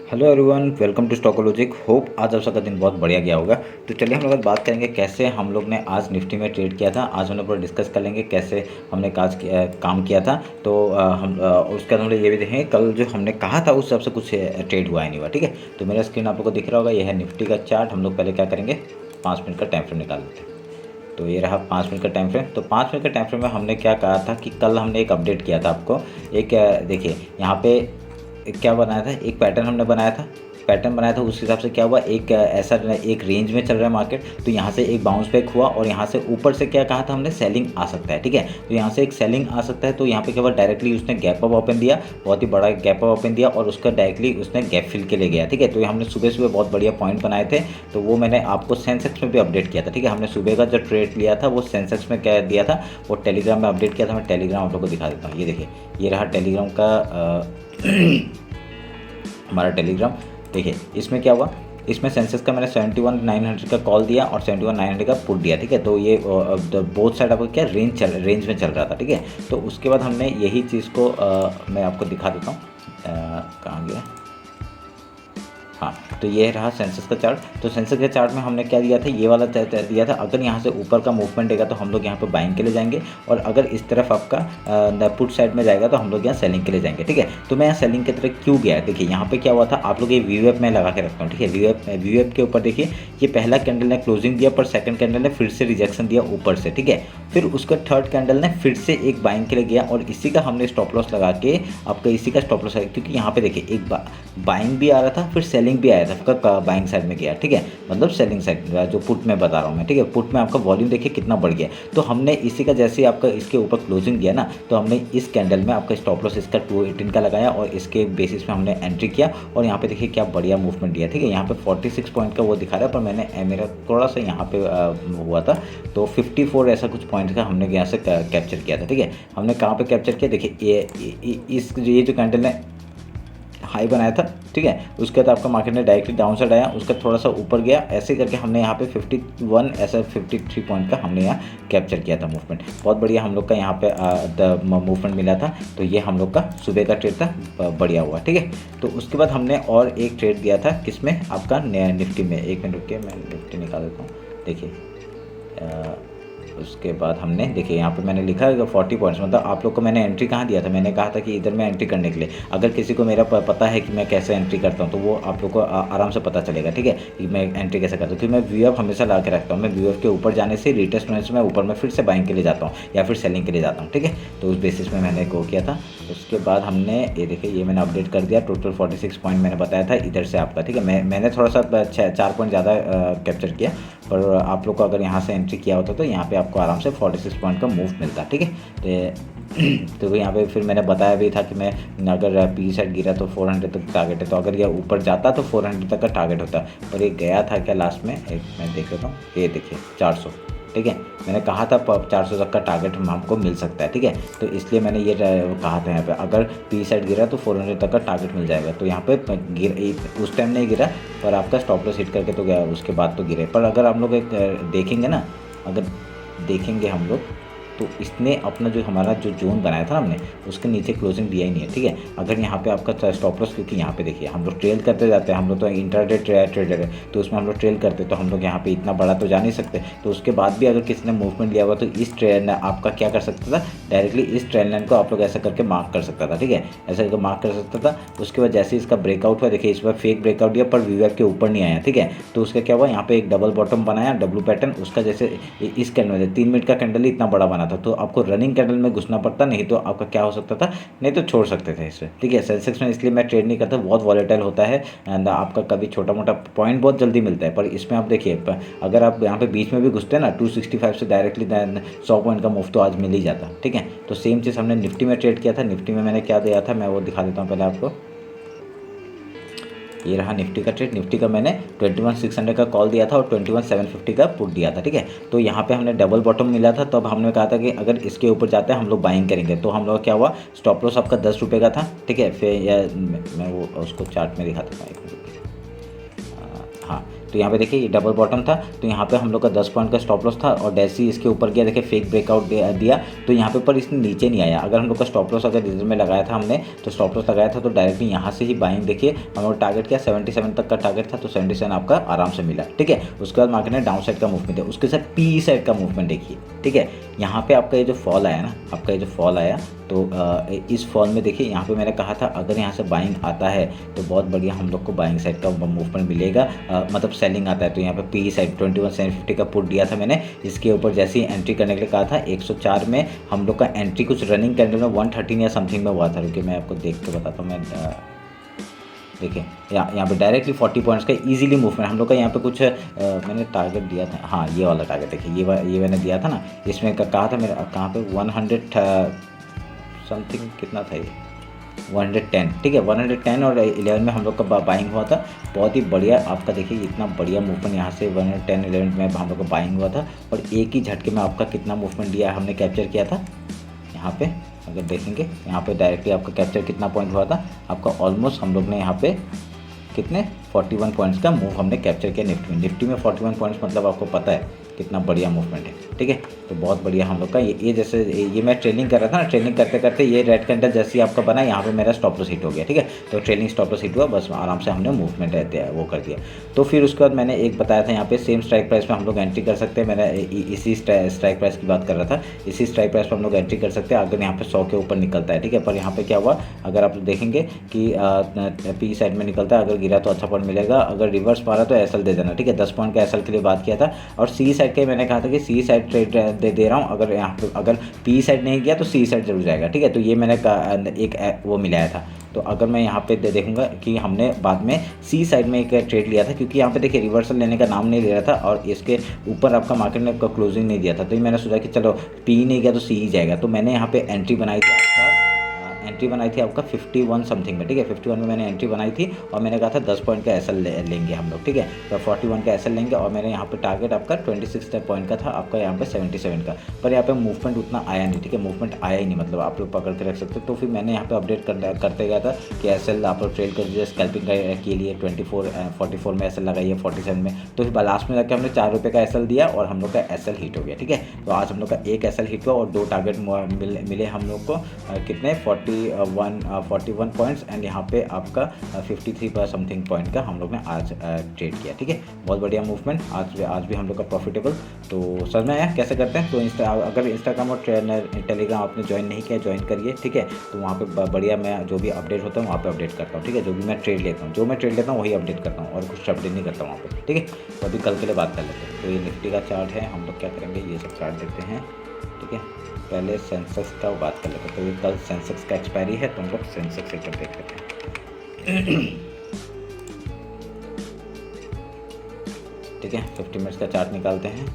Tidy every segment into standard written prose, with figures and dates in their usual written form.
Hello everyone, welcome to Stockologic. Hope आज आप सबका दिन बहुत बढ़िया गया होगा। तो चलिए हम लोग आज बात करेंगे कैसे हम लोग ने आज निफ्टी में ट्रेड किया था। आज हम लोग पूरा डिस्कस कर लेंगे कैसे हमने काम किया था। तो उसके बाद हम लोग ये भी देखेंगे कल जो हमने कहा था उस हिसाब से कुछ ट्रेड हुआ है नहीं हुआ। ठीक है, तो मेरा स्क्रीन आप लोग को दिख रहा होगा, यह है निफ्टी का चार्ट। हम लोग पहले क्या करेंगे, 5 मिनट का टाइम फ्रेम निकाल लेते हैं। तो ये रहा 5 मिनट का टाइम फ्रेम। तो 5 मिनट के टाइम फ्रेम में हमने क्या कहा था कि कल हमने एक अपडेट किया था आपको। एक देखिए यहाँ पे क्या बनाया था, एक पैटर्न हमने बनाया था। उस हिसाब से क्या हुआ, एक ऐसा एक रेंज में चल रहा है मार्केट। तो यहाँ से एक बाउंस बैक हुआ और यहाँ से ऊपर से क्या कहा था हमने, सेलिंग आ सकता है। ठीक है, तो यहाँ से एक सेलिंग आ सकता है। तो यहाँ पे क्या हुआ, डायरेक्टली उसने गैप अप ओपन दिया, बहुत ही बड़ा गैप अप ओपन दिया और उसका डायरेक्टली उसने गैप फिल के लिए गया। ठीक है, तो हमने सुबह सुबह बहुत बढ़िया पॉइंट बनाए थे। तो वो मैंने आपको सेंसेक्स में भी अपडेट किया था। ठीक है, हमने सुबह का जो ट्रेड लिया था वो सेंसेक्स में क्या दिया था, वो टेलीग्राम में अपडेट किया था। मैं टेलीग्राम आप लोग को दिखा देता हूँ। ये देखिए, ये रहा टेलीग्राम का हमारा टेलीग्राम। देखिए इसमें क्या हुआ, इसमें सेंसेस का मैंने 71,900 का कॉल दिया और 71,900 का पुट दिया। ठीक है, तो ये बोथ साइड आपको क्या रेंज में चल रहा था। ठीक है, तो उसके बाद हमने यही चीज़ को मैं आपको दिखा देता हूँ। कहाँ गया, हाँ, तो ये रहा सेंसेस का चार्ट। तो सेंसेस के चार्ट में हमने क्या दिया था, ये वाला दिया था। अगर यहाँ से ऊपर का मूवमेंट देगा तो हम लोग यहाँ पे बाइंग के लिए जाएंगे, और अगर इस तरफ आपका पुट साइड में जाएगा तो हम लोग यहाँ सेलिंग के लिए जाएंगे। ठीक है, तो मैं यहाँ सेलिंग की तरफ क्यों गया, देखिए यहाँ पे क्या हुआ था, आप लोग ये वीवेप में लगा के रखता हूँ। ठीक है, वीवेप के ऊपर देखिए, ये पहला कैंडल ने क्लोजिंग दिया पर सेकंड कैंडल ने फिर से रिजेक्शन दिया ऊपर से। ठीक है, फिर उसका थर्ड कैंडल ने फिर से एक बाइंग के लिए गया और इसी का हमने स्टॉप लॉस लगा के आपका इसी का स्टॉप लॉस है, क्योंकि यहाँ पे देखिए एक बाइंग भी आ रहा था फिर सेलिंग भी आया था, आपका बाइंग साइड में गया। ठीक है, मतलब सेलिंग साइड जो पुट में बता रहा हूँ मैं। ठीक है, पुट में आपका वॉल्यूम देखिए कितना बढ़ गया। तो हमने इसी का जैसे आपका इसके ऊपर क्लोजिंग दिया ना, तो हमने इस कैंडल में आपका स्टॉप लॉस इसका 218 का लगाया और इसके बेसिस पे हमने एंट्री किया और यहाँ पे देखिए क्या बढ़िया मूवमेंट दिया। ठीक है, यहाँ पे 46 पॉइंट का वो दिखा रहा है, पर मैंने मेरा थोड़ा सा यहाँ पे हुआ था, तो 54 ऐसा कुछ पॉइंट का हमने यहाँ से कैप्चर किया था। ठीक है, हमने कहाँ पे कैप्चर किया, देखिए ये जो कैंडल ने हाई बनाया था। ठीक है, उसके बाद आपका मार्केट ने डायरेक्टली डाउन साइड आया, उसका थोड़ा सा ऊपर गया, ऐसे करके हमने यहाँ पे 51 ऐसा 53 पॉइंट का हमने यहाँ कैप्चर किया था मूवमेंट। बहुत बढ़िया हम लोग का यहाँ पे मूवमेंट मिला था। तो ये हम लोग का सुबह का ट्रेड था, बढ़िया हुआ। ठीक है, तो उसके बाद हमने और एक ट्रेड दिया था किसमें, आपका निफ्टी में। एक मिनट रुकिए, मैं निफ्टी निकाल देता हूँ। देखिए उसके बाद हमने देखिए यहाँ पे मैंने लिखा है 40 पॉइंट्स, मतलब आप लोग को मैंने एंट्री कहाँ दिया था, मैंने कहा था कि इधर मैं एंट्री करने के लिए, अगर किसी को मेरा पता है कि मैं कैसे एंट्री करता हूँ तो वो आप लोग को आराम से पता चलेगा। ठीक है, कि मैं एंट्री कैसे करता हूँ, क्योंकि मैं वीएफ हमेशा ला के रखता हूँ। मैं वीएफ के ऊपर जाने से रिटेस्ट होने से मैं ऊपर में फिर से बाइंग के लिए जाता हूँ या फिर सेलिंग के लिए जाता हूँ। ठीक है, तो उस बेसिस में मैंने गो किया था। उसके बाद हमने ये देखिए, ये मैंने अपडेट कर दिया, टोटल 46 पॉइंट मैंने बताया था इधर से आपका। ठीक है, मैंने थोड़ा सा 4 पॉइंट ज़्यादा कैप्चर किया, पर आप लोग को अगर यहाँ से एंट्री किया होता तो यहाँ पे आपको आराम से 46 पॉइंट का मूव मिलता। ठीक है, तो यहाँ पे फिर मैंने बताया भी था कि मैं अगर पी साइड गिरा तो 400 तक टारगेट है, तो अगर ये ऊपर जाता तो 400 तक का टारगेट होता, पर ये गया था क्या लास्ट में, एक मैं देख लेता हूँ। ये देखिए 400। ठीक है, मैंने कहा था 400 तक का टारगेट हमको मिल सकता है। ठीक है, तो इसलिए मैंने ये कहा था यहाँ पे अगर पी साइड गिरा तो 400 तक का टारगेट मिल जाएगा। तो यहाँ पे उस टाइम नहीं गिरा, पर आपका स्टॉप लॉस हिट करके तो गया, उसके बाद तो गिरे। पर अगर हम लोग एक देखेंगे ना, अगर देखेंगे हम लोग तो इसने अपना जो हमारा जो जोन बनाया था ना हमने, उसके नीचे क्लोजिंग दिया ही नहीं है। ठीक है, अगर यहाँ पे आपका स्टॉप लॉस, क्योंकि यहाँ पे देखिए हम लोग ट्रेल करते जाते हैं, हम लोग तो इंटरडे ट्रेडर है, तो उसमें हम लोग ट्रेल करते, तो हम लोग यहाँ पे इतना बड़ा तो जा नहीं सकते। तो उसके बाद भी अगर किसी ने मूवमेंट लिया हुआ तो इस ट्रेन आपका क्या कर सकता था, डायरेक्टली इस ट्रेन लाइन को आप लोग ऐसा करके मार्क कर सकता था। ठीक है, ऐसा करके मार्क कर सकता था। उसके बाद जैसे इसका ब्रेकआउट हुआ, देखिए इस बार फेक ब्रेकआउट दिया पर वीवेप के ऊपर नहीं आया। ठीक है, तो उसका क्या हुआ, यहाँ पे एक डबल बॉटम बनाया, डब्लू पैटर्न, उसका जैसे इस कैंडल में 3 मिनट का कैंडल ही इतना बड़ा बना था, तो आपको रनिंग कैंडल में घुसना पड़ता, नहीं तो आपका क्या हो सकता था, नहीं तो छोड़ सकते थे इसे। ठीक है, सेंसेक्स में इसलिए मैं ट्रेड नहीं करता, बहुत वॉलेटाइल होता है एंड आपका कभी छोटा मोटा पॉइंट बहुत जल्दी मिलता है। पर इसमें आप देखिए, अगर आप यहाँ पे बीच में भी घुसते हैं ना, 265 से डायरेक्टली 100 पॉइंट का मूव तो आज मिल ही जाता। ठीक है, तो सेम चीज़ हमने निफ्टी में ट्रेड किया था। निफ्टी में मैंने क्या दिया था, मैं वो दिखा देता हूँ पहले आपको। ये रहा निफ्टी का ट्रेड। निफ्टी का मैंने 21,600 का कॉल दिया था और 21,750 का पुट दिया था। ठीक है, तो यहाँ पे हमने डबल बॉटम मिला था, तब हमने कहा था कि अगर इसके ऊपर जाते हैं हम लोग बाइंग करेंगे। तो हम लोग क्या हुआ, स्टॉप लॉस आपका 10 रुपये का था। ठीक है, फिर मैं वो उसको चार्ट में दिखाता हूँ, एक मिनट। हाँ, तो यहाँ पे देखिए ये डबल बॉटम था, तो यहाँ पे हम लोग का 10 पॉइंट का स्टॉप लॉस था और जैसे इसके ऊपर गया देखिए फेक ब्रेकआउट दिया, तो यहाँ पे पर इसने नीचे नहीं आया। अगर हम लोग का स्टॉप लॉस अगर रिजल्ट में लगाया था हमने, तो स्टॉप लॉस लगाया था तो डायरेक्टली यहाँ से ही बाइंग देखिए हम लोग टारगेट किया 77 तक का टारगेट था, तो 77 आपका आराम से मिला। ठीक है, उसके बाद मार्केट ने डाउन साइड का मूवमेंट है, उसके साथ पी साइड का मूवमेंट देखिए। ठीक है, यहाँ पे आपका ये जो फॉल आया ना, आपका ये जो फॉल आया, तो इस फॉल में देखिए यहाँ पे मैंने कहा था अगर यहाँ से बाइंग आता है तो बहुत बढ़िया हम लोग को बाइंग साइड का मूवमेंट मिलेगा, मतलब सेलिंग आता है तो यहाँ पे पी साइड 21,750 का पुट दिया था मैंने। इसके ऊपर जैसे ही एंट्री करने के लिए कहा था 104 में हम लोग का एंट्री कुछ रनिंग कैंडल में 113 या समथिंग में हुआ था। रुकिए मैं आपको देख के बताता हूँ। मैं देखिए यहाँ पे डायरेक्टली 40 पॉइंट्स का इजीली मूवमेंट हम लोग का यहाँ पे कुछ मैंने टारगेट दिया था, हाँ ये वाला टारगेट देखिए, ये मैंने दिया था ना, इसमें कहा था मेरा कहाँ पे 100 समथिंग कितना था ये 110। ठीक है, 110 और 11 में हम लोग का बाइंग हुआ था। बहुत ही बढ़िया आपका देखिए इतना बढ़िया मूवमेंट यहाँ से 110 11 में हम लोग का बाइंग हुआ था और एक ही झटके में आपका कितना मूवमेंट दिया हमने कैप्चर किया था। यहाँ पे अगर देखेंगे यहाँ पे डायरेक्टली आपका कैप्चर कितना पॉइंट हुआ था आपका, ऑलमोस्ट हम लोग ने यहाँ पे कितने 41 पॉइंट्स का मूव हमने कैप्चर किया निफ्टी में 41 पॉइंट्स मतलब आपको पता है कितना बढ़िया मूवमेंट है। ठीक है, तो बहुत बढ़िया हम लोग का ये जैसे ये मैं ट्रेनिंग कर रहा था ना, ट्रेनिंग करते करते ये रेड कैंडल जैसे ही आपका बना यहाँ पे मेरा स्टॉप लॉस हिट हो गया। ठीक है, तो ट्रेनिंग स्टॉप लॉस हिट हुआ, बस आराम से हमने मूवमेंट रहते हैं वो कर दिया। तो फिर उसके बाद मैंने एक बताया था यहाँ पे सेम स्ट्राइक प्राइस में हम लोग एंट्री कर सकते हैं। मैंने इसी स्ट्राइक प्राइस की बात कर रहा था, इसी स्ट्राइक प्राइस पर हम लोग एंट्री कर सकते हैं अगर यहाँ पे 100 के ऊपर निकलता है। ठीक है, पर यहाँ पे क्या हुआ, अगर आप देखेंगे कि पी साइड में निकलता है, अगर गिरा तो अच्छा पॉइंट मिलेगा, अगर रिवर्स मारा तो एसएल दे देना। ठीक है, 10 पॉइंट का एसएल के लिए बात किया था और सी साइड का मैंने कहा था कि सी साइड ट्रेड दे रहा हूँ, अगर यहाँ पे अगर पी साइड नहीं गया तो सी साइड जरूर जाएगा। ठीक है, तो ये मैंने एक वो मिलाया था। तो अगर मैं यहाँ पे देखूंगा कि हमने बाद में सी साइड में एक ट्रेड लिया था, क्योंकि यहाँ पे देखिए रिवर्सल लेने का नाम नहीं ले रहा था और इसके ऊपर आपका मार्केट ने क्लोजिंग नहीं दिया था, तो मैंने सोचा कि चलो पी नहीं गया तो सी ही जाएगा। तो मैंने यहाँ पे एंट्री बनाई थी आपका 51 समथिंग में। ठीक है, 51 में मैंने एंट्री बनाई थी और मैंने कहा था 10 पॉइंट का एसएल लेंगे हम लोग। ठीक है, तो 41 का एसएल लेंगे और मैंने यहाँ पे टारगेट आपका 26 पॉइंट का था, आपका यहाँ पे 77 का, पर यहाँ पे मूवमेंट उतना आया नहीं। ठीक है, मूवमेंट आया ही नहीं, मतलब आप लोग पकड़ के रख सकते। तो फिर मैंने यहाँ पे अपडेट करते गया था कि एसएल आप लोग ट्रेड कर दीजिए स्कैल्पिंग के लिए 44 में एसएल लगाइए 47 में। तो फिर लास्ट में जाकर हमने 4 रुपये का एसएल दिया और हम लोग का एसएल हिट हो गया। ठीक है, तो आज हम लोग का एक एसएल हिट हुआ और 2 टारगेट मिले हम लोग को, कितने 41 पॉइंट्स एंड यहाँ पे आपका 53 पर समथिंग पॉइंट का हम लोग ने आज ट्रेड किया। ठीक है, बहुत बढ़िया मूवमेंट आज भी हम लोग का प्रॉफिटेबल। तो समझ में आया कैसे करते हैं। तो अगर इंस्टाग्राम और टेलीग्राम आपने ज्वाइन नहीं किया ज्वाइन करिए। ठीक है, तो वहाँ पे बढ़िया मैं जो भी अपडेट होता है वहाँ पे अपडेट करता हूँ। ठीक है, जो भी मैं ट्रेड लेता हूँ वही अपडेट करता हूँ और कुछ अपडेट नहीं करता हूँ वहाँ पे। ठीक है, तो अभी कल के लिए बात कर लेते हैं। तो ये निफ्टी का चार्ट है, हम लोग क्या करेंगे ये सब चार्ट देखते हैं। ठीक है, पहले सेंसेक्स का बात कर लेते हैं। तो ये कल सेंसेक्स का एक्सपायरी है, तो हम लोग सेंसेक्स सेक्टर देख लेते हैं। ठीक है, 50 मिनट्स का चार्ट निकालते हैं।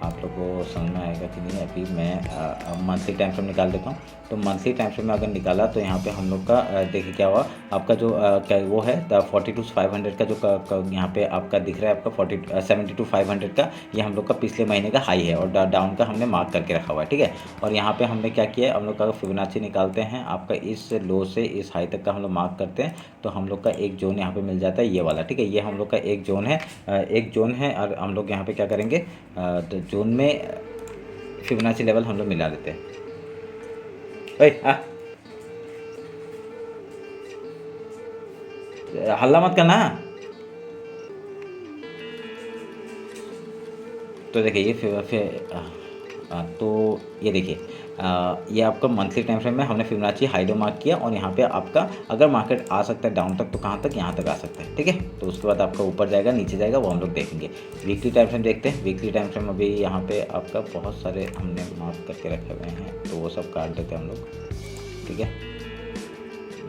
आप लोग को समझ में आएगा कि नहीं। अभी मैं मंथली टाइम फ्रेम निकाल देता हूँ। तो मंथली टाइम फ्रेम में अगर निकाला तो यहाँ पे हम लोग का देखिए क्या हुआ, आपका जो क्या वो है 42,500 का जो यहाँ पे आपका दिख रहा है आपका 72,500 का, ये हम लोग का पिछले महीने का हाई है और डाउन का हमने मार्क करके रखा हुआ है। ठीक है, और यहाँ पे हमने क्या किया है, हम लोग का फिबोनाची निकालते हैं। आपका इस लो से इस हाई तक का हम लोग मार्क करते हैं, तो हम लोग का एक जोन यहाँ पे मिल जाता है ये वाला। ठीक है, ये हम लोग का एक जोन है और हम लोग यहाँ पे क्या करेंगे, तो जोन में फिबोनाची लेवल हम लोग मिला देते हैं। हल्ला मत करना। तो देखिए तो ये देखिए ये आपका मंथली टाइम फ्रेम में हमने फिबोनाची हाई लो मार्क किया और यहाँ पे आपका अगर मार्केट आ सकता है डाउन तक तो कहाँ तक, यहाँ तक आ सकता है। ठीक है, तो उसके बाद आपका ऊपर जाएगा नीचे जाएगा वो हम लोग देखेंगे। वीकली टाइम फ्रेम देखते हैं। वीकली टाइम फ्रेम अभी यहाँ पे आपका बहुत सारे हमने मार्क करके रखे हुए हैं, तो वो सब काट देते हैं हम लोग। ठीक है,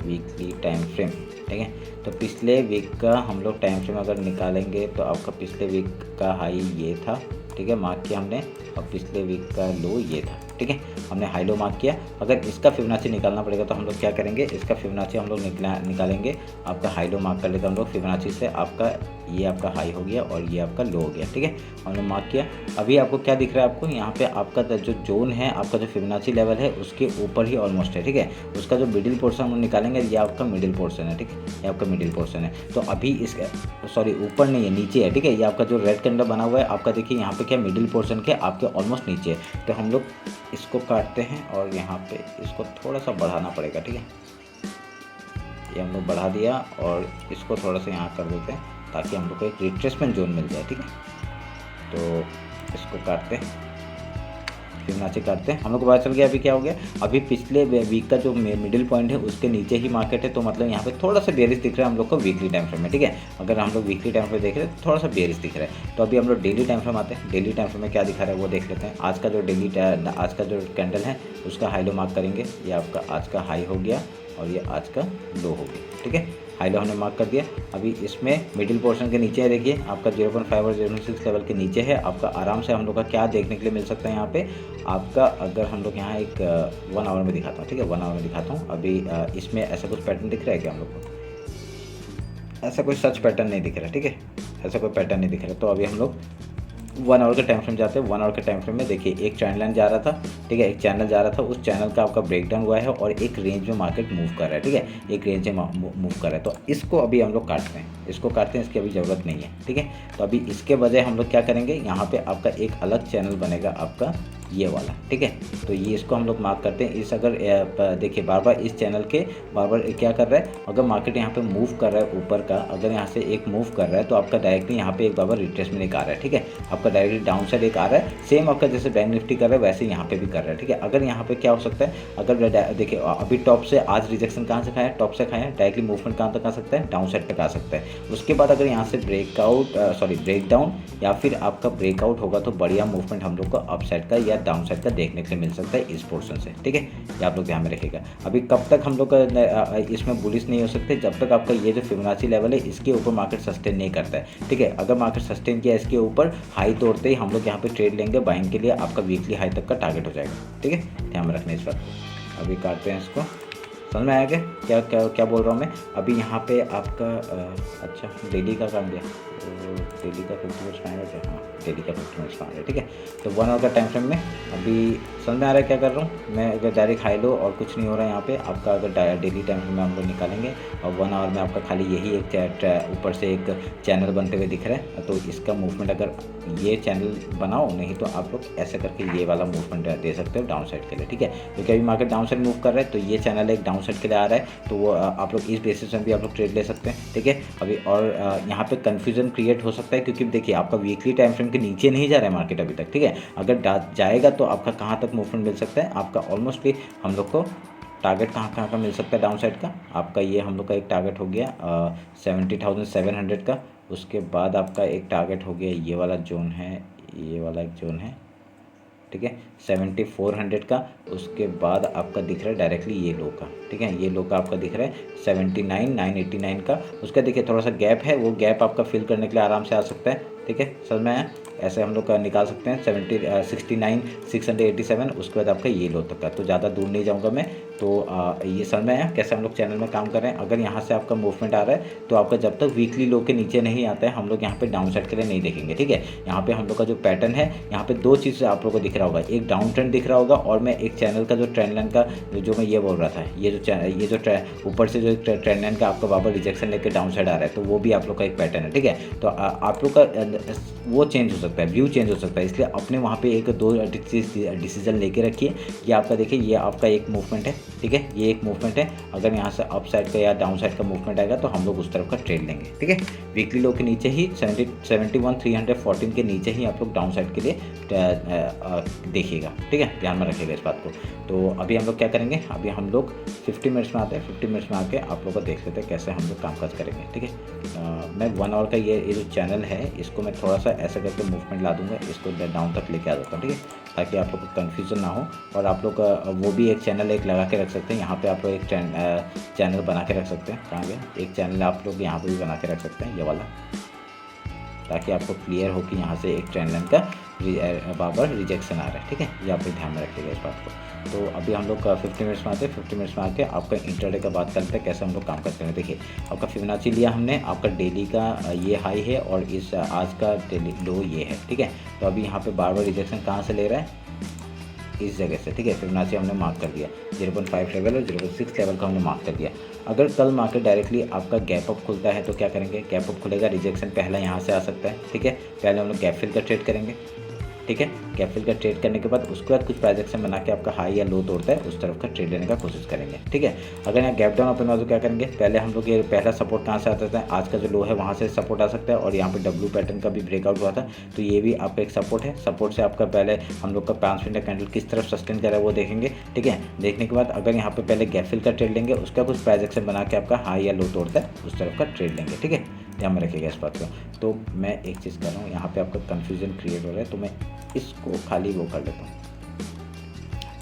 वीकली टाइम फ्रेम। ठीक है, तो पिछले वीक का हम लोग टाइम फ्रेम अगर निकालेंगे तो आपका पिछले वीक का हाई ये था। ठीक है, मार्क किया हमने और पिछले वीक का लो ये था। ठीक है। हमने हाई लो मार्क किया। अगर इसका फिबोनाची निकालना पड़ेगा तो हम लोग क्या करेंगे, इसका फिबोनाची हम लोग निकालेंगे। आपका हाई लो मार्क कर लेते हैं हम लोग फिबोनाची से। आपका ये आपका हाई हो गया और ये आपका लो हो गया, ठीक है। हमने मार्क किया। अभी आपको क्या दिख रहा है, आपको यहाँ पे आपका जो जोन है, आपका जो फिबोनाची लेवल है उसके ऊपर ही ऑलमोस्ट है, ठीक है। उसका जो मिडिल पोर्शन हम लोग निकालेंगे, ये आपका मिडिल पोर्शन है, ठीक है। ये आपका मिडिल पोर्शन है। तो अभी इसका सॉरी ऊपर नहीं है, नीचे है, ठीक है। ये आपका जो रेड कैंडल बना हुआ है आपका, देखिए यहाँ पे क्या मिडिल पोर्शन के आपके ऑलमोस्ट नीचे है। तो हम लोग इसको काटते हैं और यहाँ पे इसको थोड़ा सा बढ़ाना पड़ेगा, ठीक है। ये हम लोग बढ़ा दिया और इसको थोड़ा सा यहाँ कर देते हैं ताकि हम लोग को एक रिट्रेसमेंट जोन मिल जाए, ठीक है। तो इसको काटते हैं, फिबोनाची काटते हैं। हम लोग को पता चल गया अभी क्या हो गया। अभी पिछले वीक का जो मिडिल पॉइंट है उसके नीचे ही मार्केट है, तो मतलब यहाँ पे थोड़ा सा बेरिश दिख रहा है हम लोग को वीकली टाइम फ्रेम में, ठीक है। अगर हम लोग वीकली टाइम फ्रेम देख रहे हैं तो थोड़ा सा बेरिश दिख रहा है। तो अभी हम लोग डेली टाइम फ्रेम आते हैं। डेली टाइम फ्रेम में क्या दिखा रहा है वो देख लेते हैं। आज का जो कैंडल है उसका हाई लो मार्क करेंगे। ये आपका आज का हाई हो गया और ये आज का लो हो गया, ठीक है। हाई लो हमने मार्क कर दिया। अभी इसमें मिडिल पोर्शन के नीचे है, देखिए आपका 0.5 और 0.6 लेवल के नीचे है। आपका आराम से हम लोग का क्या देखने के लिए मिल सकता है यहाँ पे आपका, अगर हम लोग यहाँ एक 1 आवर में दिखाता हूँ, ठीक है। 1 आवर में दिखाता हूँ। अभी इसमें ऐसा कुछ पैटर्न दिख रहा है क्या हम लोग को? ऐसा कोई सच पैटर्न नहीं दिख रहा, ठीक है। ऐसा कोई पैटर्न नहीं दिख रहा। तो अभी हम लोग 1 आवर के टाइम फ्रेम जाते हैं। 1 आवर के टाइम फ्रेम में देखिए एक ट्रेंड लाइन जा रहा था, ठीक है। एक चैनल जा रहा था, उस चैनल का आपका ब्रेकडाउन हुआ है और एक रेंज में मार्केट मूव कर रहा है, ठीक है। एक रेंज में मूव कर रहा है। तो इसको अभी हम लोग काटते हैं, इसको काटते हैं, इसकी अभी ज़रूरत नहीं है, ठीक है। तो अभी इसके बजाय हम लोग क्या करेंगे, यहाँ पे आपका एक अलग चैनल बनेगा आपका ये वाला, ठीक है। तो ये इसको हम लोग मार्क करते हैं। इस अगर देखिए बार बार इस चैनल के बार बार क्या कर रहा है, अगर मार्केट यहाँ पे मूव कर रहा है ऊपर का, अगर यहाँ से एक मूव कर रहा है तो आपका डायरेक्टली यहाँ पे एक बार रिट्रेसमेंट एक आ रहा है, ठीक है। आपका डायरेक्टली डाउन साइड एक आ रहा है। सेम आपका जैसे बैंक निफ्टी कर रहा है वैसे यहाँ पे भी कर रहा है, ठीक है। अगर यहाँ पे क्या हो सकता है, अगर देखिए अभी टॉप से आज रिजेक्शन कहाँ से खाया है, टॉप से खाया है, डायरेक्टली मूवमेंट कहाँ तक आ सकता है, डाउन साइड तक आ सकता है। उसके बाद अगर यहाँ से ब्रेकडाउन या फिर आपका ब्रेकआउट होगा तो बढ़िया मूवमेंट हम लोग को अप साइड का या डाउन साइड का देखने के लिए मिल सकता है इस पोर्शन से, ठीक है। ये आप लोग ध्यान में रखिएगा। अभी कब तक हम लोग इसमें बुलिश नहीं हो सकते, जब तक आपका ये जो फिबोनाची लेवल है इसके ऊपर मार्केट सस्टेन नहीं करता है, ठीक है। अगर मार्केट सस्टेन किया इसके ऊपर हाई तोड़ते ही हम लोग यहाँ पे ट्रेड लेंगे बाइंग के लिए, आपका वीकली हाई तक का टारगेट हो जाएगा, ठीक है। ध्यान में रखना इस पर। अभी काटते हैं इसको। समझ में आया क्या क्या क्या बोल रहा हूँ मैं। अभी यहाँ पे आपका अच्छा डेली का काम दिया, तो डेली का 50 मिनट्स में आएगा क्या? हाँ, डेली का 50 मिनट्स में आ रहा है, ठीक है। तो 1 आवर का टाइम फ्रेम में अभी समझ में आ रहा है क्या कर रहा हूँ मैं। अगर डायरेक्ट हाई लो और कुछ नहीं हो रहा है यहाँ पे आपका, अगर डेली टाइम फ्रेम में हम लोग निकालेंगे और 1 आवर में आपका खाली यही एक ऊपर से एक चैनल बनते हुए दिख रहा है, तो इसका मूवमेंट अगर ये चैनल बनाओ, नहीं तो आप लोग ऐसे करके ये वाला मूवमेंट दे सकते हो डाउन साइड के लिए, ठीक है। क्योंकि अभी मार्केट डाउन साइड मूव कर रहा है तो ये चैनल एक डाउन साइड के लिए आ रहा है, तो वो आप लोग इस बेसिस में भी आप लोग ट्रेड ले सकते हैं, ठीक है। अभी और यहाँ पे कन्फ्यूजन क्रिएट हो सकता है क्योंकि देखिए आपका वीकली टाइम फ्रेम के नीचे नहीं जा रहा है मार्केट अभी तक, ठीक है। अगर जाएगा तो आपका कहाँ तक मूवमेंट मिल सकता है, आपका ऑलमोस्टली हम लोग को टारगेट कहाँ का मिल सकता है डाउन साइड का। आपका ये हम लोग का एक टारगेट हो गया 70,700 का। उसके बाद आपका एक टारगेट हो गया ये वाला जोन है, ये वाला एक जोन है, ठीक है, 7400 का। उसके बाद आपका दिख रहा है डायरेक्टली ये लो का, ठीक है। ये लो का आपका दिख रहा है 79,989 का। उसका देखिए थोड़ा सा गैप है, वो गैप आपका फिल करने के लिए आराम से आ सकता है, ठीक है। समझ में आया। ऐसे हम लोग का निकाल सकते हैं 69,687। उसके बाद आपका ये लो तक का, तो ज़्यादा दूर नहीं जाऊँगा मैं। तो ये समझ में आया कैसे हम लोग चैनल में काम कर रहे हैं। अगर यहाँ से आपका मूवमेंट आ रहा है तो आपका जब तक वीकली लो के नीचे नहीं आता है हम लोग यहाँ पे डाउन साइड के लिए नहीं देखेंगे, ठीक है। यहाँ पे हम लोग का जो पैटर्न है, यहाँ पे दो चीज़ आप लोग को दिख रहा होगा, एक डाउन ट्रेंड दिख रहा होगा और मैं एक चैनल का जो ट्रेंड लाइन का जो मैं ये बोल रहा था, ये जो ऊपर से जो ट्रेंड लाइन का आपका बाबर रिजेक्शन लेकर डाउन साइड आ रहा है, तो वो भी आप लोग का एक पैटर्न है, ठीक है। तो आप लोग का वो चेंज हो सकता है, व्यू चेंज हो सकता है, इसलिए अपने वहाँ पे एक दो डिसीजन लेके रखिए। ये आपका देखिए ये आपका एक मूवमेंट है, ठीक है, ये एक मूवमेंट है। अगर यहाँ से अप साइड का या डाउन साइड का मूवमेंट आएगा तो हम लोग उस तरफ का ट्रेड लेंगे, ठीक है। वीकली लो के नीचे ही 71,314 के नीचे ही आप लोग डाउन साइड के लिए देखिएगा, ठीक है, ध्यान में रखिएगा इस बात को। तो अभी हम लोग क्या करेंगे, अभी हम लोग 50 मिनट्स में आते हैं। 50 मिनट्स में आके आप लोग को देख लेते हैं कैसे हम लोग कामकाज करेंगे, ठीक है। मैं 1 आवर का ये जो चैनल है इसको मैं थोड़ा सा ऐसा करके मूवमेंट ला दूंगा, इसको डाउन तक लेके आ जाता हूँ, ठीक है, ताकि आप लोग को कन्फ्यूजन ना हो। और आप लोग वो भी एक चैनल एक लगा के रख सकते हैं, यहाँ पे आप लोग एक चैनल बना के रख सकते हैं। कहाँ गया, एक चैनल आप लोग यहाँ पे भी बना के रख सकते हैं, ये वाला, ताकि आपको क्लियर हो कि यहाँ से एक ट्रेंड लाइन का बार रिजेक्शन आ रहा है। ठीक है, ये आप ध्यान में रखिएगा इस बात को। तो अभी हम लोग 50 मिनट्स में आते हैं। 50 मिनट्स में आके आपका इंटरडे का बात करते हैं कैसे हम लोग काम करते हैं। देखिए, आपका फिबोनाची लिया हमने, आपका डेली का ये हाई है और इस आज का डेली लो ये है। ठीक है, तो अभी यहाँ पे बार बार रिजेक्शन कहाँ से ले रहा है, इस जगह से। ठीक है, फिबोनाची हमने मार्क कर दिया, 0.5 लेवल और 0.6 लेवल का हमने मार्क कर दिया। अगर कल मार्केट डायरेक्टली आपका गैप अप खुलता है तो क्या करेंगे, गैप अप खुलेगा, रिजेक्शन पहला यहाँ से आ सकता है। ठीक है, पहले हम लोग गैप फिल का ट्रेड करेंगे। ठीक है, गैप फिल का ट्रेड करने के बाद उसके बाद कुछ प्राइजेक्शन बना के आपका हाई या लो तोड़ता है उस तरफ का ट्रेड लेने का कोशिश करेंगे। ठीक है, अगर यहाँ गैप डाउन ओपन हुआ तो क्या करेंगे, पहले हम लोग ये पहला सपोर्ट कहाँ से आता था, आज का जो लो है वहाँ से सपोर्ट आ सकता है और यहाँ पे डब्ल्यू पैटर्न का भी ब्रेकआउट हुआ था, तो ये भी आपका एक सपोर्ट है। सपोर्ट से आपका पहले हम लोग का 5 मिनट कैंडल किस तरफ सस्टेन कर रहा है वो देखेंगे। ठीक है, देखने के बाद अगर यहाँ पे पहले गैप फिल का ट्रेड लेंगे, उसका कुछ प्राइजेक्शन बना के आपका हाई या लो तोड़ता है उस तरफ का ट्रेड लेंगे। ठीक है, ध्यान में रखिएगा इस बात को। तो मैं एक चीज़ कर रहा हूँ, यहाँ पे आपका कन्फ्यूजन क्रिएट हो रहा है, तो मैं इसको खाली वो कर लेता हूँ,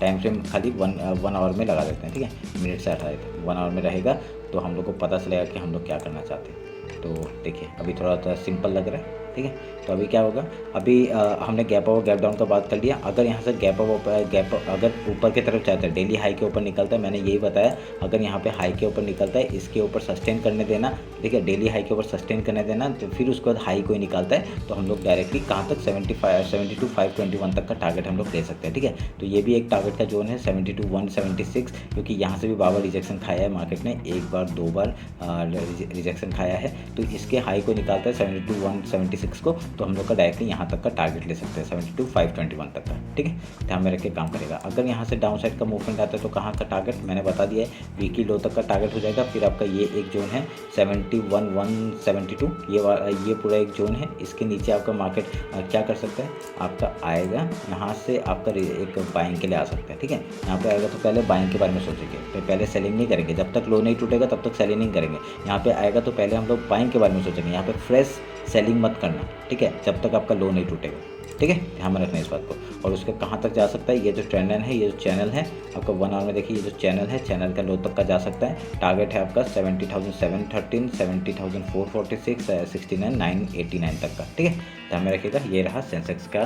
टाइम फ्रेम खाली वन आवर में लगा देते हैं। ठीक है, मिनट से हटा देते हैं, 1 आवर में रहेगा तो हम लोग को पता चलेगा कि हम लोग क्या करना चाहते हैं। तो देखिए, अभी थोड़ा सा सिंपल लग रहा है। ठीक है, तो अभी क्या होगा, अभी हमने गैप अप गैप डाउन का बात कर लिया। अगर यहाँ से गैप अगर ऊपर की तरफ जाता है, डेली हाई के ऊपर निकलता है, मैंने यही बताया, अगर यहाँ पे हाई के ऊपर निकलता है, इसके ऊपर सस्टेन करने देना। ठीक है, डेली हाई के ऊपर सस्टेन करने देना, तो फिर उसके बाद हाई कोई निकालता है तो हम लोग डायरेक्टली कहाँ तक 72,521 तक का टारगेट हम लोग ले सकते हैं। ठीक है, तो ये भी एक टारगेट का जोन है 72,176, क्योंकि यहाँ से भी बार रिजेक्शन खाया है मार्केट ने, एक बार 2 बार रिजेक्शन खाया है, तो इसके हाई को निकालता है 72,176 को, तो हम लोग का डायरेक्टली यहाँ तक का टारगेट ले सकते हैं 72,521 तक का। ठीक है, ध्यान में रख के काम करेगा। अगर यहाँ से डाउन साइड का मूवमेंट आता है तो कहाँ का टारगेट मैंने बता दिया है, वीकली लो तक का टारगेट हो जाएगा। फिर आपका ये एक जोन है 71,172, ये पूरा एक जोन है। इसके नीचे आपका मार्केट क्या कर सकता है, आपका आएगा यहाँ से आपका एक बाइंग के लिए आ सकता है। ठीक है, यहाँ पे आएगा तो पहले बाइंग के बारे में सोचेंगे, तो पहले सेलिंग नहीं करेंगे, जब तक लो नहीं टूटेगा तब तक सेलिंग नहीं करेंगे। यहाँ पे आएगा तो पहले हम लोग बाइंग के बारे में सोचेंगे, यहाँ पे फ्रेश सेलिंग मत करना। ठीक है, जब तक आपका लो नहीं टूटेगा। ठीक है, ध्यान में रखना इस बात को। और उसके कहाँ तक जा सकता है, ये जो ट्रेंड लाइन है, ये जो चैनल है आपका 1 आवर में, देखिए ये जो चैनल है, चैनल का लो तक का जा सकता है। टारगेट है आपका 70,713, 70,446, 69,989 तक का। ठीक है, ध्यान में रखिएगा। ये रहा सेंसेक्स का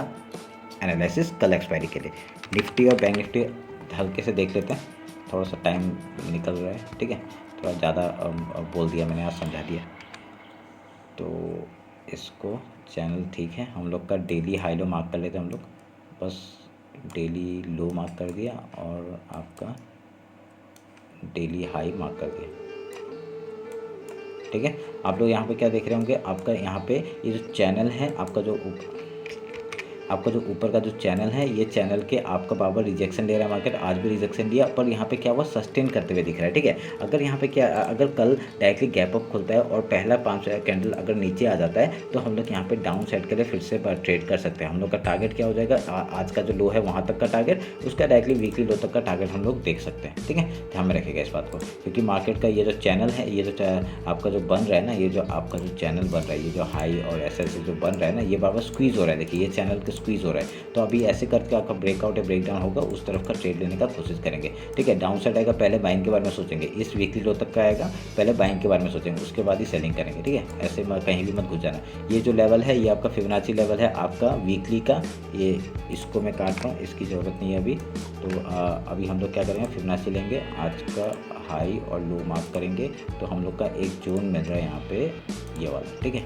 एनालिसिस कल एक्सपायरी के लिए। निफ्टी और बैंक निफ्टी हल्के से देख लेते हैं, थोड़ा सा टाइम निकल रहा है। ठीक है, थोड़ा ज़्यादा बोल दिया मैंने, आज समझा दिया। तो इसको चैनल ठीक है, हम लोग का डेली हाई लो मार्क कर लेते हैं हम लोग, बस डेली लो मार्क कर दिया और आपका डेली हाई मार्क कर दिया। ठीक है, आप लोग यहाँ पे क्या देख रहे होंगे, आपका यहाँ पे ये जो चैनल है, आपका जो ऊपर का जो चैनल है, ये चैनल के आपका बार बार रिजेक्शन ले रहा है मार्केट, आज भी रिजेक्शन लिया, पर यहाँ पे क्या हुआ, सस्टेन करते हुए दिख रहा है। ठीक है, अगर यहाँ पे क्या, अगर कल डायरेक्टली गैप अप खुलता है और पहला 5 कैंडल अगर नीचे आ जाता है तो हम लोग यहाँ पे डाउन साइड के लिए फिर से ट्रेड कर सकते हैं। हम लोग का टारगेट क्या हो जाएगा, आज का जो लो है वहाँ तक का टारगेट, उसका डायरेक्टली वीकली लो तक का टारगेट हम लोग देख सकते हैं। ठीक है, ध्यान में रखिएगा इस बात को, क्योंकि मार्केट का ये जो चैनल है, ये जो आपका जो बन रहा है ना, ये जो आपका जो चैनल बन रहा है, ये जो हाई और ऐसे जो बन रहा है ना, ये बार बार स्क्वीज़ हो रहा है। देखिए, ये चैनल का स्क्वीज़ हो रहा है, तो अभी ऐसे करके आपका ब्रेकआउट या ब्रेकडाउन होगा, उस तरफ का ट्रेड लेने का कोशिश करेंगे। ठीक है, डाउन साइड आएगा, पहले बाइंग के बारे में सोचेंगे, इस वीकली लो तक का आएगा, पहले बाइंग के बारे में सोचेंगे, उसके बाद ही सेलिंग करेंगे। ठीक है, ऐसे कहीं भी मत घुस जाना। ये जो लेवल है, ये आपका फिबोनाची लेवल है आपका वीकली का, ये इसको मैं काट रहा हूँ, इसकी ज़रूरत नहीं है अभी। तो अभी हम लोग क्या करेंगे, फिबोनाची लेंगे, आज का हाई और लो मार्क करेंगे, तो हम लोग का एक जोन मिल रहा है यहाँ पे, ये वाला। ठीक है,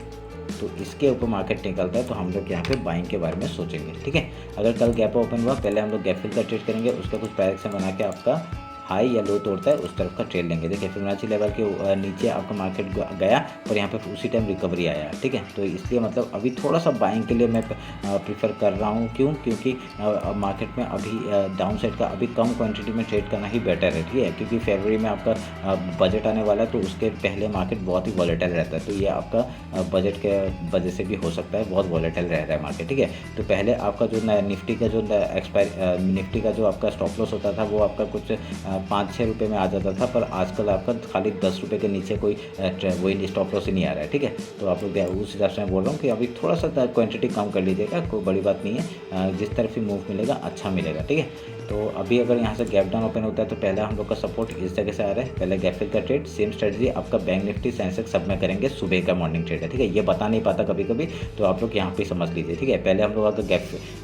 तो इसके ऊपर मार्केट निकलता है तो हम लोग यहाँ पे बाइंग के बारे में सोचेंगे। ठीक है, अगर कल गैप ओपन हुआ, पहले हम लोग गैप फिल का ट्रेड करेंगे, उसका कुछ डायरेक्शन बना के आपका हाई या लो तोड़ता है उस तरफ का ट्रेड लेंगे। देखिए, फिबोनाची लेवल के नीचे आपका मार्केट गया और यहाँ पे उसी टाइम रिकवरी आया। ठीक है, तो इसलिए मतलब अभी थोड़ा सा बाइंग के लिए मैं प्रीफर कर रहा हूँ। क्योंकि मार्केट में अभी डाउन साइड का अभी कम क्वांटिटी में ट्रेड करना ही बेटर है। ठीक है, क्योंकि फरवरी में आपका बजट आने वाला है, तो उसके पहले मार्केट बहुत ही वॉलेटाइल रहता है, तो ये आपका बजट के वजह से भी हो सकता है, बहुत वॉलेटाइल रह रहा है मार्केट। ठीक है, तो पहले आपका जो निफ्टी का जो निफ्टी का जो आपका स्टॉप लॉस होता था, वो आपका कुछ 5-6 रुपये में आ जाता था, पर आजकल आपका खाली 10 रुपये के नीचे कोई वही स्टॉप लॉस ही नहीं आ रहा है। ठीक है, तो आप लोग उस हिसाब से मैं बोल रहा हूँ कि अभी थोड़ा सा क्वांटिटी कम कर लीजिएगा, कोई बड़ी बात नहीं है, जिस तरफ ही मूव मिलेगा अच्छा मिलेगा। ठीक है, तो अभी अगर यहाँ से गैप डाउन ओपन होता है तो पहले हम लोग का सपोर्ट इस जगह से आ रहा है। पहले गैप फिल का ट्रेड, सेम स्ट्रेटजी आपका बैंक निफ्टी सेंसेक्स सब में करेंगे, सुबह का मॉर्निंग ट्रेड है। ठीक है, ये बता नहीं पाता कभी कभी, तो आप लोग यहाँ पे समझ लीजिए। ठीक है, पहले हम लोग अगर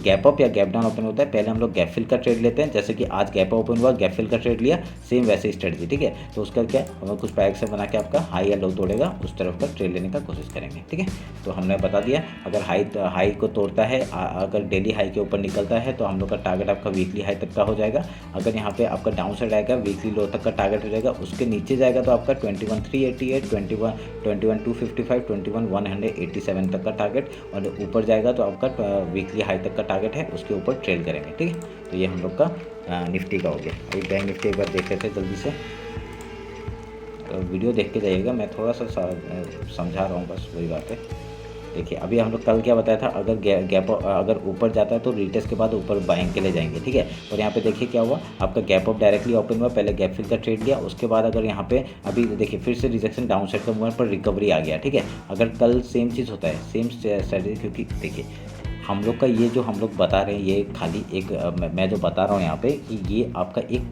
गैप अप या गैप डाउन ओपन होता है, पहले हम लोग गैप फिल का ट्रेड लेते हैं। जैसे कि आज गैप ओपन हुआ, गैप फिल का ट्रेड लिया, सेम वैसे ही स्ट्रेटजी। ठीक है, तो उसका क्या हम कुछ पैक से बना के आपका हाई या लो तोड़ेगा, उस तरफ का ट्रेड लेने का कोशिश करेंगे। ठीक है, तो हमने बता दिया, अगर हाई को तोड़ता है, अगर डेली हाई के ऊपर निकलता है तो हम लोग का टारगेट आपका वीकली हाई तक का हो जाएगा। अगर यहाँ पे आपका डाउन साइड आएगा, वीकली लो तक का टारगेट हो जाएगा। उसके नीचे जाएगा तो आपका 21,388, 21,255, 21,187 तक का टारगेट, और ऊपर जाएगा तो आपका वीकली हाई तक का टारगेट है, उसके ऊपर ट्रेल करेंगे। ठीक है, तो ये हम लोग का निफ्टी का हो गया। अभी बैंक निफ्टी एक बार देख लेते हैं जल्दी से, वीडियो देख के जाइएगा, मैं थोड़ा सा समझा रहा हूँ, बस वही बात है। देखिए, अभी हम लोग कल क्या बताया था, अगर गैप अगर ऊपर जाता है तो रिटेस्ट के बाद ऊपर बाइंग के लिए जाएंगे। ठीक है, और यहाँ पे देखिए क्या हुआ, आपका गैप अप डायरेक्टली ओपन हुआ, पहले गैप फिल का ट्रेड लिया, उसके बाद अगर यहाँ पे अभी देखिए फिर से रिजेक्शन डाउन साइड का मूवमेंट पर रिकवरी आ गया। ठीक है, अगर कल सेम चीज़ होता है, सेम स्ट्रेटजी, क्योंकि देखिए हम लोग का ये जो हम लोग बता रहे हैं, ये खाली एक मैं जो बता रहा हूँ यहाँ पे कि ये आपका एक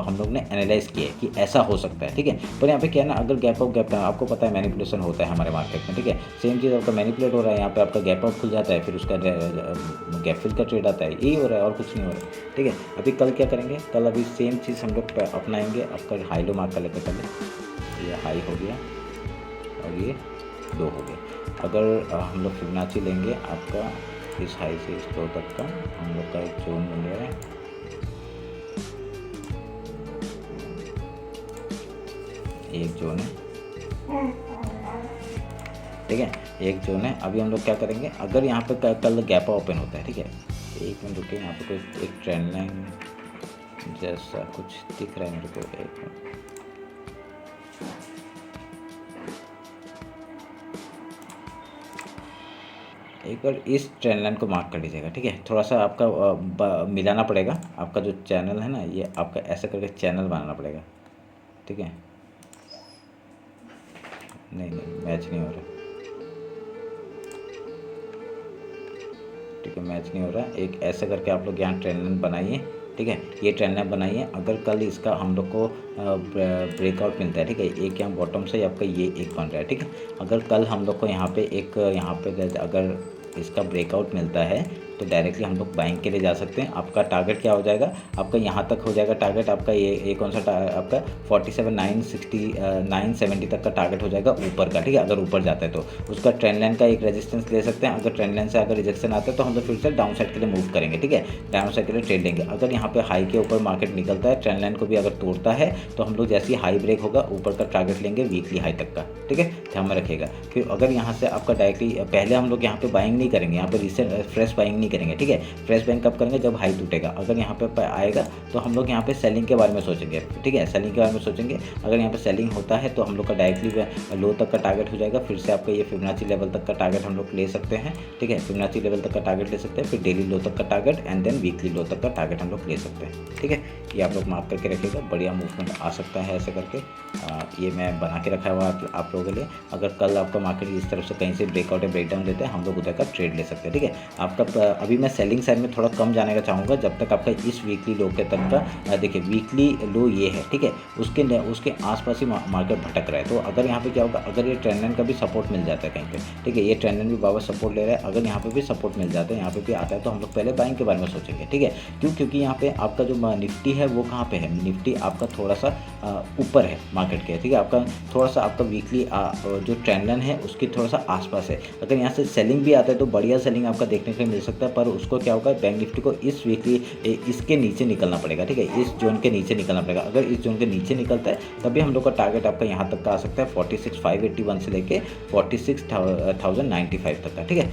हम लोग ने एनालाइज किया है कि ऐसा हो सकता है। ठीक है, पर यहाँ पे क्या है ना, अगर गैप अप गैप डाउन, आपको पता है मैनिपुलेशन होता है हमारे मार्केट में। ठीक है, सेम चीज़ आपका मैनिपुलेट हो रहा है, यहाँ पे आपका गैप अप खुल जाता है, फिर उसका गैप फिल का ट्रेड आता है, यही हो रहा है और कुछ नहीं हो रहा है। ठीक है, अभी कल क्या करेंगे, कल अभी सेम चीज़ हम लोग अपनाएंगे। आपका हाई लो मार्क कर लेते पहले, ये हाई हो गया और ये लो हो गया। अगर हम लोग फिबोनाची लेंगे, आपका इस हाई से इस लो तक का हम लोग का एक जोन मिल रहा है, एक जोन है। ठीक है, एक जोन है। अभी हम लोग क्या करेंगे, अगर यहाँ पे कल गैप ओपन होता है, ठीक है, एक मिनट रुकिए, यहाँ पे कोई एक ट्रेंड लाइन जैसा कुछ दिख रहा है मेरे को, एक मिनट। एक बार इस ट्रेंड लाइन को मार्क कर लीजिएगा। ठीक है, थोड़ा सा आपका मिलाना पड़ेगा, आपका जो चैनल है ना, ये आपका ऐसा करके चैनल बनाना पड़ेगा। ठीक है, नहीं मैच नहीं हो रहा। ठीक है, मैच नहीं हो रहा, एक ऐसा करके आप लोग यहाँ ट्रेंड लाइन बनाइए। ठीक है, ये ट्रेंड लाइन बनाइए। अगर कल इसका हम लोग को ब्रेकआउट मिलता है, ठीक है, एक यहाँ बॉटम से आपका ये एक बन रहा है। ठीक है, अगर कल हम लोग को यहाँ पे अगर इसका ब्रेकआउट मिलता है तो डायरेक्टली हम लोग बाइंग के लिए जा सकते हैं। आपका टारगेट क्या हो जाएगा, आपका यहाँ तक हो जाएगा टारगेट, आपका ये कौन सा आपका 47,970 तक का टारगेट हो जाएगा ऊपर का। ठीक है, अगर ऊपर जाता है तो उसका ट्रेंड लाइन का एक रेजिस्टेंस ले सकते हैं। अगर ट्रेंड लाइन से अगर रिजेक्शन आता है तो हम लोग फिर से डाउन साइड के लिए मूव करेंगे। ठीक है, डाउन साइड के लिए ट्रेड लेंगे। अगर यहाँ पे हाई के ऊपर मार्केट निकलता है, ट्रेंड लाइन को भी अगर तोड़ता है तो हम लोग जैसे ही हाई ब्रेक होगा ऊपर का टारगेट लेंगे वीकली हाई तक का। ठीक है, ध्यान में रखिएगा। फिर अगर यहाँ से आपका डायरेक्टली पहले हम लोग यहाँ पे बाइंग नहीं करेंगे, यहाँ पे रिसेंट फ्रेश बाइंग नहीं करेंगे। ठीक है, फ्रेश बाइंग कब करेंगे, जब हाई टूटेगा। अगर यहाँ पे आएगा तो हम लोग यहाँ पे सेलिंग के बारे में सोचेंगे। ठीक है, सेलिंग के बारे में सोचेंगे। अगर यहाँ पे सेलिंग होता है तो हम लोग का डायरेक्टली लो तक का टारगेट हो जाएगा। फिर से आपका ये फिबोनाची लेवल तक का टारगेट हम लोग ले सकते हैं। ठीक है, फिबोनाची लेवल तक का टारगेट ले सकते हैं, फिर डेली लो तक का टारगेट एंड देन वीकली लो तक का टारगेट हम लोग ले सकते हैं। ठीक है, ये आप लोग मार्क करके रखिएगा, बढ़िया मूवमेंट आ सकता है ऐसे करके। ये मैं बना के रखा हुआ आप लोगों के लिए। अगर कल आपका मार्केट इस तरफ से कहीं से ब्रेकआउट या ब्रेकडाउन देता है, हम लोग उधर का ट्रेड ले सकते हैं। ठीक है, आपका अभी मैं सेलिंग साइड में थोड़ा कम जाने का चाहूँगा, जब तक आपका इस वीकली लो के तक का देखिए वीकली लो ये है। ठीक है, उसके आसपास ही मार्केट भटक रहा है। तो अगर यहाँ पे क्या होगा, अगर ये ट्रेंड लाइन का भी सपोर्ट मिल जाता है कहीं पे, ठीक है, ये ट्रेंड लाइन भी बाबा सपोर्ट ले रहा है, अगर यहाँ पे भी सपोर्ट मिल जाता है, यहाँ पे भी आता है, तो हम लोग पहले बाइंग के बारे में सोचेंगे। ठीक है, क्योंकि यहाँ पे आपका जो निफ्टी है वो कहाँ पे है, निफ्टी आपका थोड़ा सा ऊपर है मार्केट के। ठीक है, आपका थोड़ा सा आपका वीकली जो ट्रेंड लाइन है उसकी थोड़ा सा आसपास है। अगर यहाँ से सेलिंग भी आता है तो बढ़िया सेलिंग आपका देखने को मिल सकता है, पर उसको क्या होगा, बैंक निफ्टी को इस वीकली इसके नीचे निकलना पड़ेगा। ठीक है, इस जोन के नीचे निकलना पड़ेगा। अगर इस जोन के नीचे निकलता है तभी हम लोग का टारगेट आपका यहाँ तक का आ सकता है, 46,581 से लेके 46,095 तक का। ठीक है,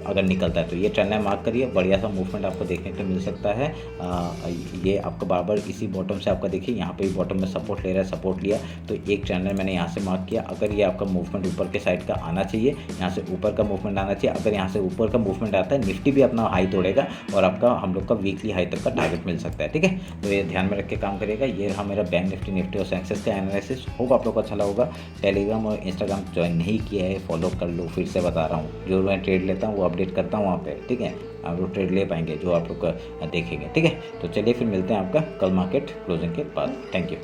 अगर निकलता है तो ये ट्रेंड लाइन मार्क करिए, बढ़िया सा मूवमेंट आपको देखने को मिल सकता है। ये आपका बार इसी बॉटम से आपका देखिए यहाँ पे भी बॉटम में सपोर्ट ले रहा है, सपोर्ट लिया तो एक ट्रेंड लाइन मैंने यहाँ से मार्क किया। अगर ये आपका मूवमेंट ऊपर के साइड का आना चाहिए, यहाँ से ऊपर का मूवमेंट आना चाहिए। अगर यहाँ से ऊपर का मूवमेंट आता है निफ्टी भी अपना हाई तोड़ेगा और आपका हम लोग का वीकली हाई तक का टारगेट मिल सकता है। ठीक है, तो ये ध्यान में रख के काम करिएगा। ये रहा मेरा बैंक निफ्टी और सेंसेक्स का एनालिसिस। होप आप लोग को अच्छा लगा होगा। टेलीग्राम और इंस्टाग्राम ज्वाइन नहीं किया है, फॉलो कर लो। फिर से बता रहा हूँ, जो मैं ट्रेड लेता हूँ वो अपडेट करता हूँ वहाँ पे। ठीक है, आप लोग ट्रेड ले पाएंगे जो आप लोग देखेंगे। ठीक है, तो चलिए फिर मिलते हैं आपका कल मार्केट क्लोजिंग के बाद। Thank you.